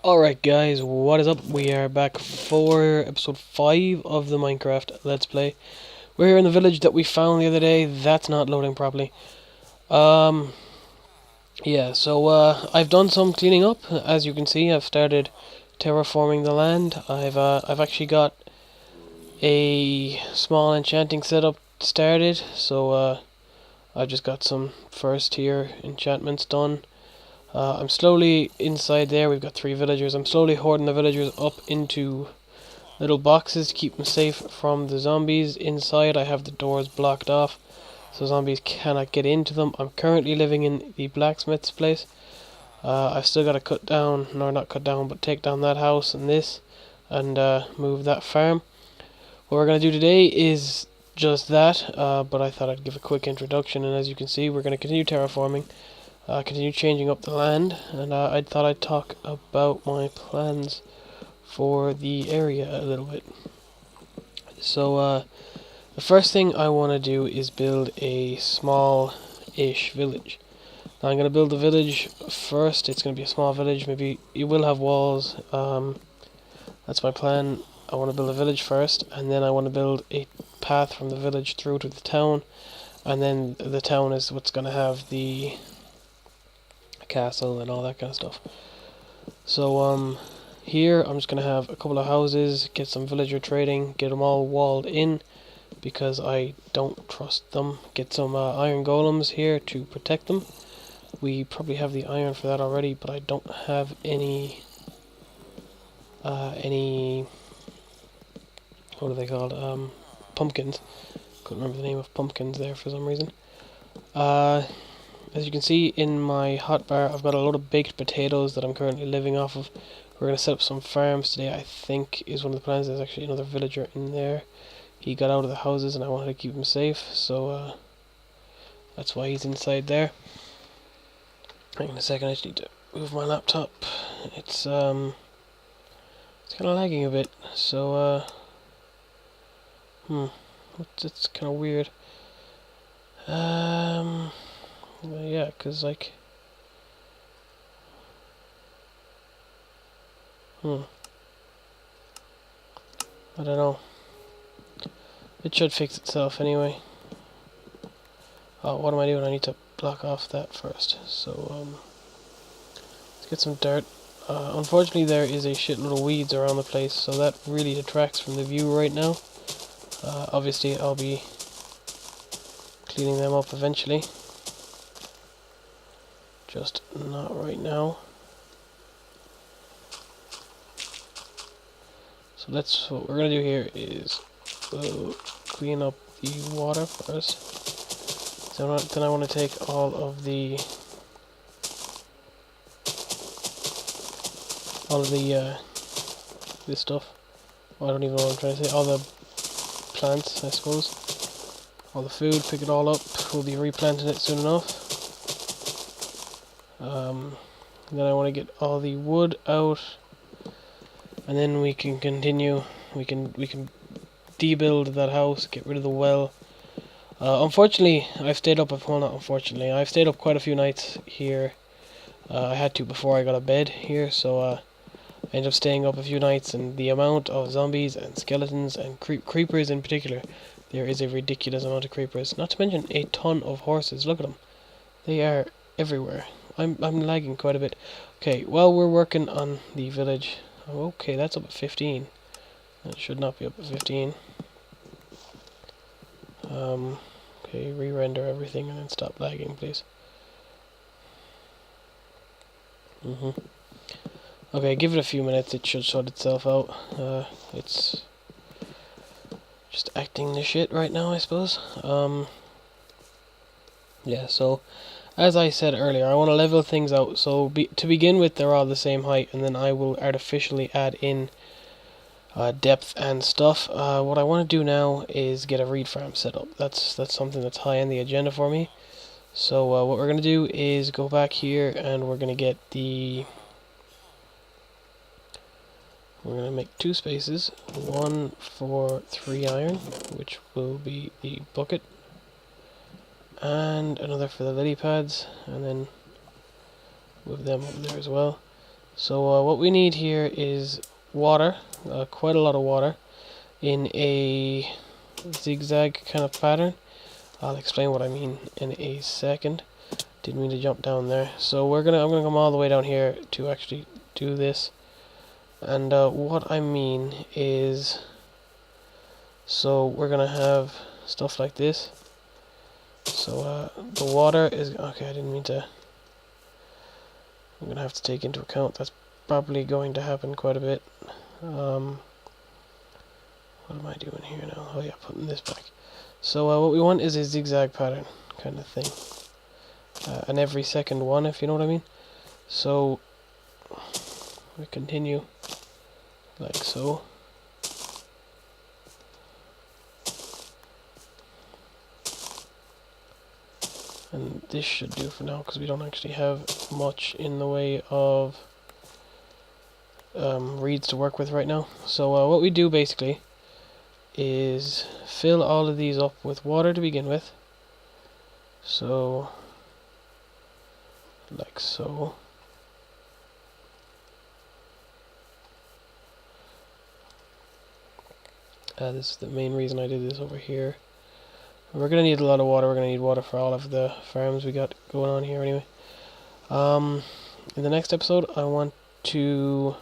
Alright guys, what is up? We are back for episode 5 of the Minecraft Let's Play. We're here in the village that we found the other day. That's not loading properly. Um, I've done some cleaning up. As you can see, I've started terraforming the land. I've actually got a small enchanting setup started. I've just got some first tier enchantments done. I'm slowly inside there. We've got 3 villagers. I'm slowly hoarding the villagers up into little boxes to keep them safe from the zombies. Inside, I have the doors blocked off, so zombies cannot get into them. I'm currently living in the blacksmith's place. I've still got to cut down, no, not cut down, but take down that house and this, and move that farm. What we're going to do today is just that, but I thought I'd give a quick introduction, and as you can see, we're going to continue terraforming. Continue changing up the land, and I thought I'd talk about my plans for the area a little bit. The first thing I want to do is build a small-ish village. Now I'm going to build the village first. It's going to be a small village. Maybe it will have walls. That's my plan. I want to build a village first, and then I want to build a path from the village through to the town, and then the town is what's going to have the castle and all that kind of stuff. Here I'm just gonna have a couple of houses, get some villager trading, get them all walled in because I don't trust them. Get some iron golems here to protect them. We probably have the iron for that already, but I don't have any what are they called? Pumpkins. Couldn't remember the name of pumpkins there for some reason. As you can see in my hotbar, I've got a lot of baked potatoes that I'm currently living off of. We're going to set up some farms today, I think, is one of the plans. There's actually another villager in there. He got out of the houses and I wanted to keep him safe, so that's why he's inside there. Hang on a second, I just need to move my laptop. It's kind of lagging a bit, so it's kind of weird. Yeah, because like, I don't know. It should fix itself anyway. Oh, what am I doing? I need to block off that first. So, let's get some dirt. Unfortunately, there is a shitload of weeds around the place, so that really detracts from the view right now. Obviously, I'll be cleaning them up eventually. Just not right now. So what we're gonna do here is clean up the water first. So then I want to take all of this stuff. Oh, I don't even know what I'm trying to say. All the plants, I suppose. All the food, pick it all up. We'll be replanting it soon enough. Then I want to get all the wood out, and then we can continue. We can debuild that house, get rid of the well. Unfortunately, I've stayed up. Well, not unfortunately, I've stayed up quite a few nights here. I had to before I got a bed here, so I ended up staying up a few nights. And the amount of zombies and skeletons and creepers in particular, there is a ridiculous amount of creepers. Not to mention a ton of horses. Look at them; they are everywhere. I'm lagging quite a bit. Okay, while we're working on the village. Okay, that's up at 15. That should not be up at 15. Okay, re-render everything and then stop lagging, please. Okay, give it a few minutes. It should sort itself out. It's just acting the shit right now, I suppose. Yeah, so as I said earlier, I want to level things out. So to begin with, they're all the same height, and then I will artificially add in depth and stuff. What I want to do now is get a reed farm set up. That's something that's high on the agenda for me. So what we're going to do is go back here, and we're going to get we're going to make 2 spaces. One for 3 iron, which will be the bucket, and another for the lily pads, and then move them over there as well. So what we need here is water, quite a lot of water, in a zigzag kind of pattern. I'll explain what I mean in a second. Didn't mean to jump down there. So I'm gonna come all the way down here to actually do this. And what I mean is, so we're gonna have stuff like this. So the water is okay. I didn't mean to. I'm gonna have to take into account that's probably going to happen quite a bit. What am I doing here now? Oh yeah, putting this back. So what we want is a zigzag pattern kind of thing. An every second one, if you know what I mean. So we continue like so. And this should do for now, because we don't actually have much in the way of reeds to work with right now. So what we do basically is fill all of these up with water to begin with. So like so. This is the main reason I did this over here. We're going to need a lot of water. We're going to need water for all of the farms we got going on here anyway. In the next episode, I want to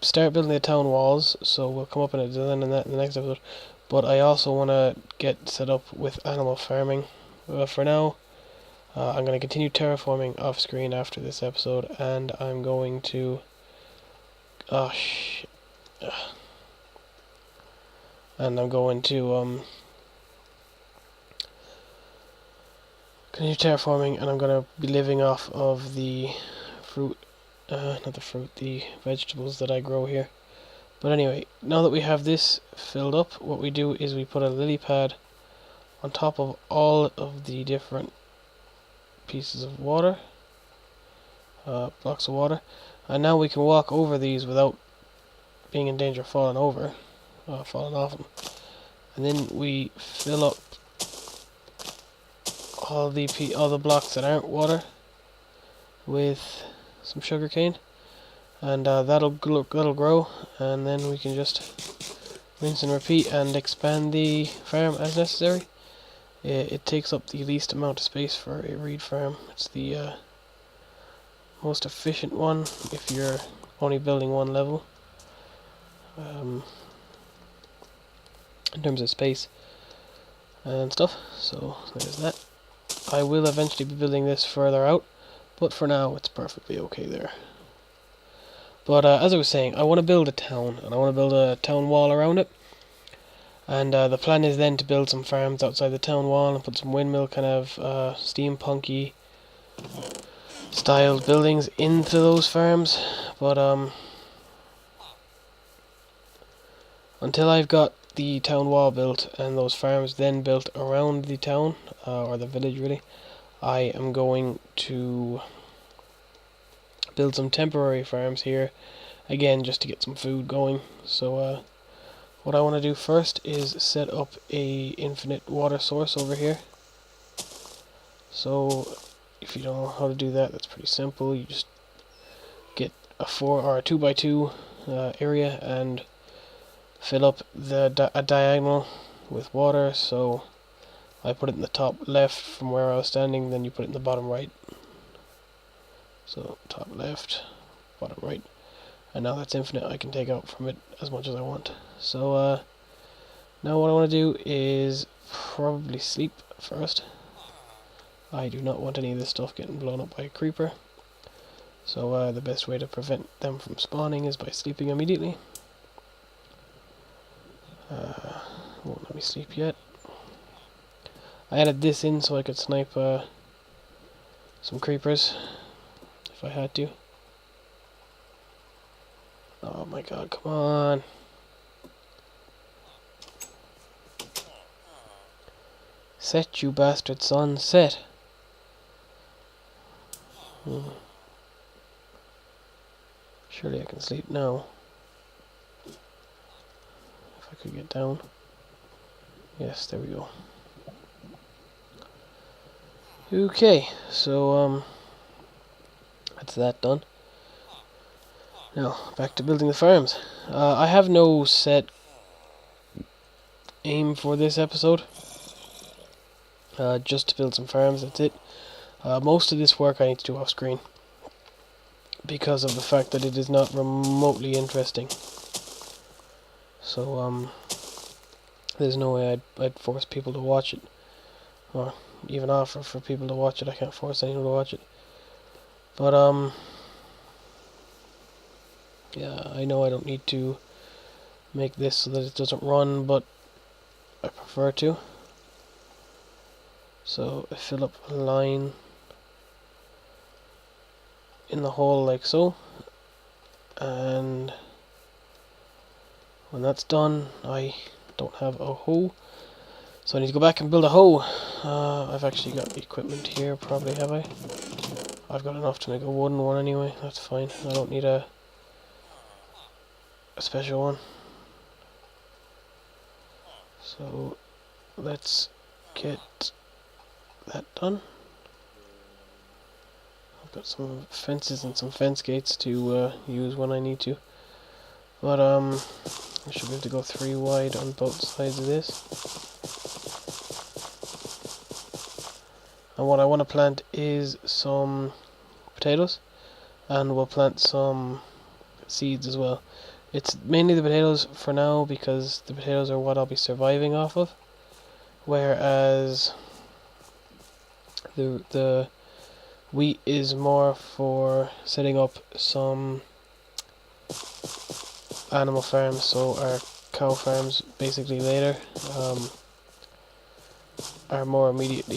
start building the town walls, so we'll come up in a design on that in the next episode. But I also want to get set up with animal farming. For now, I'm going to continue terraforming off screen after this episode, and I'm going to continue terraforming, and I'm going to be living off of the fruit, the vegetables that I grow here. But anyway, now that we have this filled up, what we do is we put a lily pad on top of all of the different pieces of water, blocks of water, and now we can walk over these without being in danger of falling off them. And then we fill up all the blocks that aren't water with some sugar cane, and that'll grow, and then we can just rinse and repeat and expand the farm as necessary. It takes up the least amount of space for a reed farm. It's the most efficient one if you're only building one level. In terms of space and stuff, so there's that. I will eventually be building this further out, but for now it's perfectly okay there. But as I was saying, I want to build a town, and I want to build a town wall around it. And the plan is then to build some farms outside the town wall and put some windmill kind of steampunky styled buildings into those farms. But until I've got the town wall built and those farms then built around the town, or the village really, I am going to build some temporary farms here, again just to get some food going. So what I want to do first is set up a infinite water source over here. So if you don't know how to do that, that's pretty simple. You just get a 2x2 area and fill up a diagonal with water. So I put it in the top left from where I was standing, then you put it in the bottom right. So top left, bottom right. And now that's infinite, I can take out from it as much as I want. So now what I want to do is probably sleep first. I do not want any of this stuff getting blown up by a creeper. So the best way to prevent them from spawning is by sleeping immediately. Won't let me sleep yet. I added this in so I could snipe some creepers if I had to. Oh my god, come on. Set, you bastard son, set. Surely I can sleep now. If I could get down. Yes, there we go. Okay, so That's that done. Now, back to building the farms. I have no set aim for this episode. Just to build some farms, that's it. Most of this work I need to do off screen, because of the fact that it is not remotely interesting. So, there's no way I'd force people to watch it, or even offer for people to watch it. I can't force anyone to watch it. But, yeah, I know I don't need to make this so that it doesn't run, but I prefer to. So, I fill up a line in the hole like so, and when that's done, I don't have a hoe, so I need to go back and build a hoe. I've actually got equipment here, probably, have I? I've got enough to make a wooden one anyway, that's fine. I don't need a special one. So let's get that done. I've got some fences and some fence gates to use when I need to. But I should be able to go 3 wide on both sides of this. And what I want to plant is some potatoes, and we'll plant some seeds as well. It's mainly the potatoes for now, because the potatoes are what I'll be surviving off of, whereas the wheat is more for setting up some animal farms, so our cow farms basically later. Our more immediate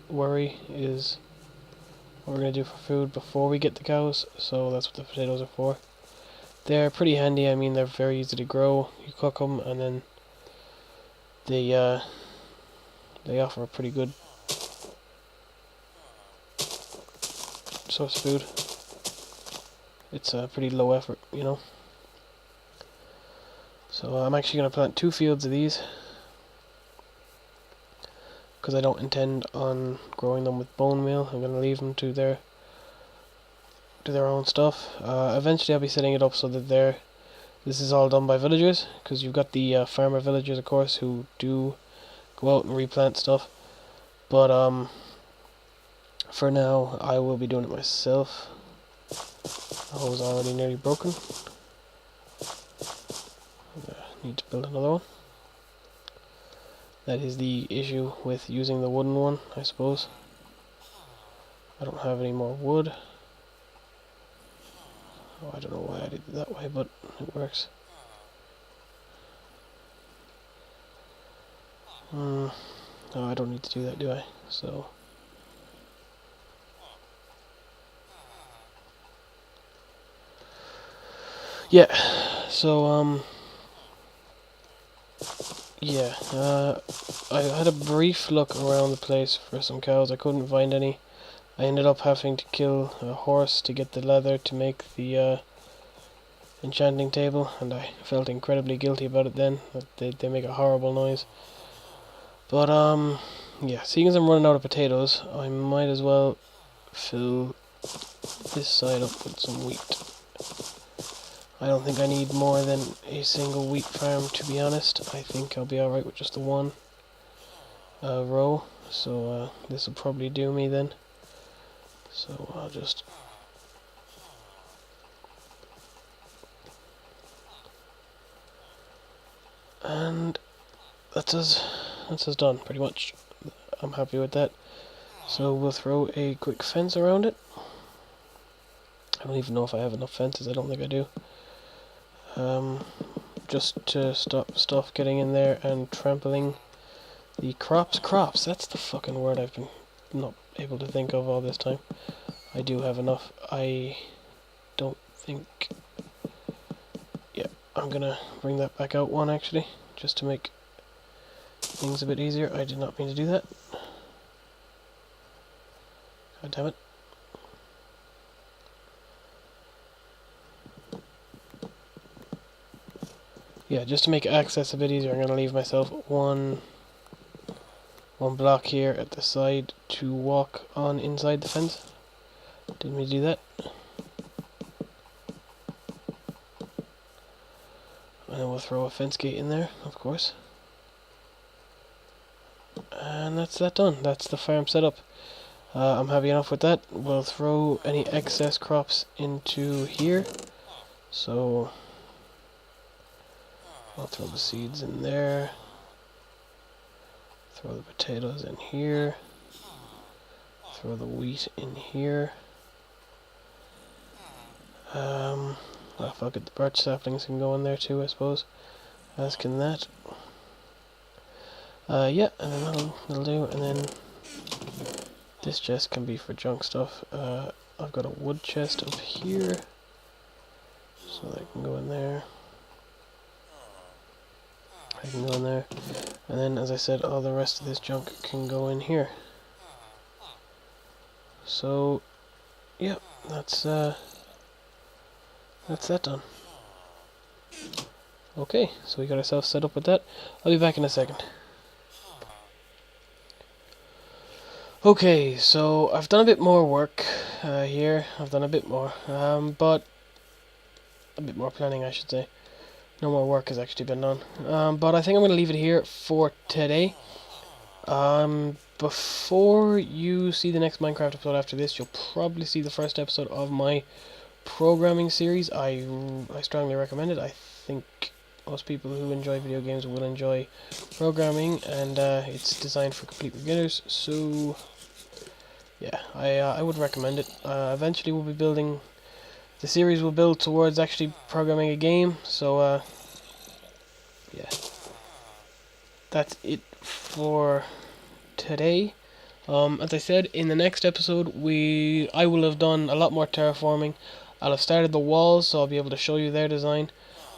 worry is what we're going to do for food before we get the cows, so that's what the potatoes are for. They're pretty handy. I mean, they're very easy to grow. You cook them, and then they offer a pretty good source of food. It's a pretty low effort, you know. So I'm actually going to plant 2 fields of these, because I don't intend on growing them with bone meal. I'm going to leave them to their own stuff. Eventually I'll be setting it up so that this is all done by villagers, because you've got the farmer villagers, of course, who do go out and replant stuff. But for now I will be doing it myself. The hole's already nearly broken. I need to build another one. That is the issue with using the wooden one, I suppose. I don't have any more wood. Oh, I don't know why I did it that way, but it works. Oh, I don't need to do that, do I? So yeah. So yeah. I had a brief look around the place for some cows. I couldn't find any. I ended up having to kill a horse to get the leather to make the enchanting table, and I felt incredibly guilty about it then. They make a horrible noise. But yeah, seeing as I'm running out of potatoes, I might as well fill this side up with some wheat. I don't think I need more than a single wheat farm, to be honest. I think I'll be alright with just the one row, so this will probably do me then. So I'll just and that's us done pretty much. I'm happy with that. So we'll throw a quick fence around it. I don't even know if I have enough fences. I don't think I do. Just to stop stuff getting in there and trampling the crops. Crops, that's the fucking word I've been not able to think of all this time. I do have enough. I don't think... Yeah, I'm gonna bring that back out one actually, just to make things a bit easier. I did not mean to do that. God damn it. Yeah, just to make access a bit easier, I'm going to leave myself one one block here at the side to walk on inside the fence. Didn't we do that? And then we'll throw a fence gate in there, of course. And that's that done. That's the farm setup. I'm happy enough with that. We'll throw any excess crops into here. So I'll throw the seeds in there. Throw the potatoes in here. Throw the wheat in here. Oh fuck it, the birch saplings can go in there too, I suppose. As can that. Yeah, and then that'll do, and then this chest can be for junk stuff. I've got a wood chest up here, so that can go in there. I can go in there, and then, as I said, all the rest of this junk can go in here. So, yeah, that's that done. Okay, so we got ourselves set up with that. I'll be back in a second. Okay, so I've done a bit more work here. I've done a bit more, but a bit more planning, I should say. No more work has actually been done. But I think I'm going to leave it here for today. Before you see the next Minecraft episode after this, you'll probably see the first episode of my programming series. I strongly recommend it. I think most people who enjoy video games will enjoy programming, and it's designed for complete beginners, so yeah, I would recommend it. Eventually we'll be building, the series will build towards actually programming a game, so yeah, that's it for today. As I said, in the next episode I will have done a lot more terraforming. I'll have started the walls, so I'll be able to show you their design.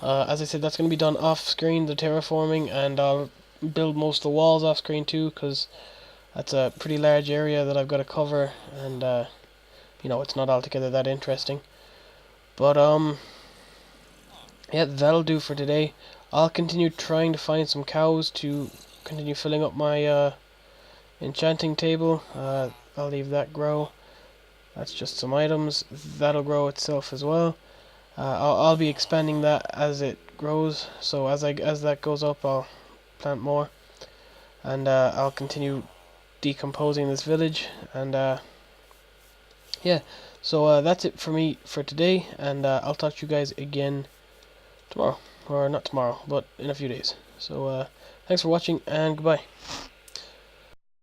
As I said, that's going to be done off screen, the terraforming, and I'll build most of the walls off screen too, because that's a pretty large area that I've got to cover, and you know, it's not altogether that interesting. But yeah, that'll do for today. I'll continue trying to find some cows to continue filling up my enchanting table. I'll leave that grow. That's just some items. That'll grow itself as well. I'll be expanding that as it grows. So as that goes up, I'll plant more, and I'll continue decomposing this village. And yeah, so that's it for me for today. And I'll talk to you guys again tomorrow, or not tomorrow, but in a few days. So thanks for watching, and goodbye.